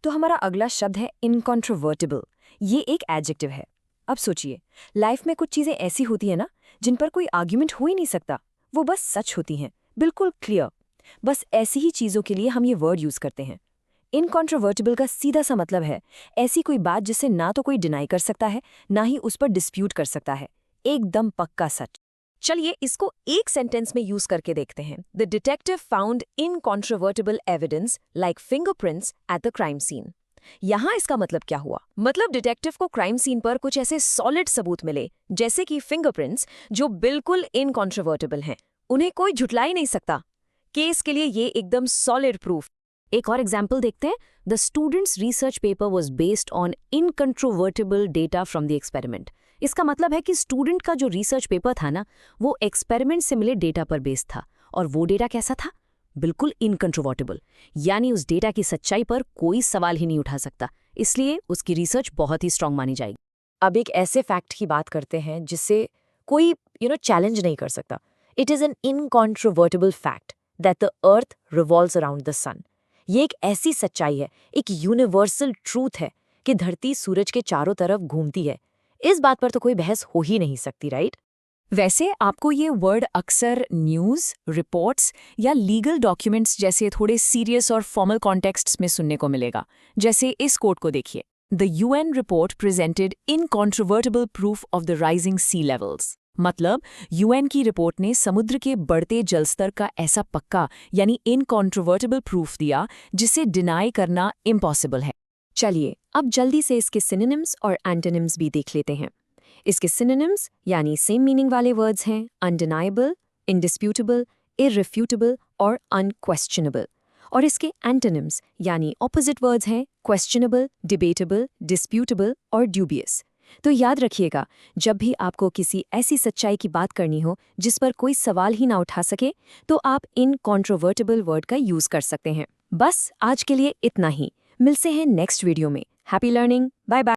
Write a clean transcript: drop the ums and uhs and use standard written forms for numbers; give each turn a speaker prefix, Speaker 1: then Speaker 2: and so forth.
Speaker 1: तो हमारा अगला शब्द है इनकॉन्ट्रोवर्टिबल। ये एक एडजेक्टिव है। अब सोचिए, लाइफ में कुछ चीजें ऐसी होती है ना जिन पर कोई आर्ग्यूमेंट हो ही नहीं सकता, वो बस सच होती हैं, बिल्कुल क्लियर। बस ऐसी ही चीजों के लिए हम ये वर्ड यूज करते हैं। इनकॉन्ट्रोवर्टिबल का सीधा सा मतलब है ऐसी कोई बात जिसे ना तो कोई डिनाई कर सकता है, ना ही उस पर डिस्प्यूट कर सकता है, एकदम पक्का सच। चलिए इसको एक सेंटेंस में यूज करके देखते हैं। The detective found incontrovertible evidence like fingerprints at the crime scene. यहाँ इसका मतलब क्या हुआ? मतलब डिटेक्टिव को क्राइम सीन पर कुछ ऐसे सॉलिड सबूत मिले, जैसे कि फिंगरप्रिंट्स, जो बिल्कुल इनकॉन्ट्रोवर्टिबल हैं। उन्हें कोई झुठला ही नहीं सकता। केस के लिए ये एकदम सॉलिड प्रूफ। एक और एग्जाम्पल देखते हैं। The student's research paper was based on incontrovertible data from the experiment. इसका मतलब है कि स्टूडेंट का जो रिसर्च पेपर था ना, वो एक्सपेरिमेंट से मिले डेटा पर बेस्ड था। और वो डेटा कैसा था? बिल्कुल इनकंट्रोवर्टिबल, यानी उस डेटा की सच्चाई पर कोई सवाल ही नहीं उठा सकता। इसलिए उसकी रिसर्च बहुत ही स्ट्रांग मानी जाएगी। अब एक ऐसे फैक्ट की बात करते हैं जिससे कोई चैलेंज नहीं कर सकता। It is an incontrovertible fact that the earth revolves around the sun. ये एक ऐसी सच्चाई है, एक यूनिवर्सल ट्रूथ है कि धरती सूरज के चारों तरफ घूमती है। इस बात पर तो कोई बहस हो ही नहीं सकती, राइट? वैसे आपको ये वर्ड अक्सर न्यूज़, रिपोर्ट्स या लीगल डॉक्यूमेंट्स जैसे थोड़े सीरियस और फॉर्मल कॉन्टेक्स्ट्स में सुनने को मिलेगा। जैसे इस कोट को देखिए, the UN report presented incontrovertible proof of the rising sea levels. मतलब यूएन की रिपोर्ट ने समुद्र के बढ़ते जलस्तर का ऐसा पक्का यानी इनकॉन्ट्रोवर्टिबल प्रूफ दिया जिसे डिनाई करना इम्पॉसिबल है। चलिए अब जल्दी से इसके सिनोनिम्स और एंटोनिम्स भी देख लेते हैं। इसके सिनोनिम्स यानी सेम मीनिंग वाले वर्ड्स हैं अनडिनाइबल, इंडिस्प्यूटेबल, इररिफ्यूटेबल और अनक्वेश्चनेबल। और इसके एंटोनिम्स यानी ऑपोजिट वर्ड्स हैं क्वेश्चनेबल, डिबेटेबल, डिस्प्यूटेबल और ड्यूबियस। तो याद रखिएगा, जब भी आपको किसी ऐसी सच्चाई की बात करनी हो जिस पर कोई सवाल ही ना उठा सके, तो आप इनकॉन्ट्रोवर्टिबल वर्ड का यूज कर सकते हैं। बस आज के लिए इतना ही। मिलते हैं नेक्स्ट वीडियो में। Happy learning, bye bye.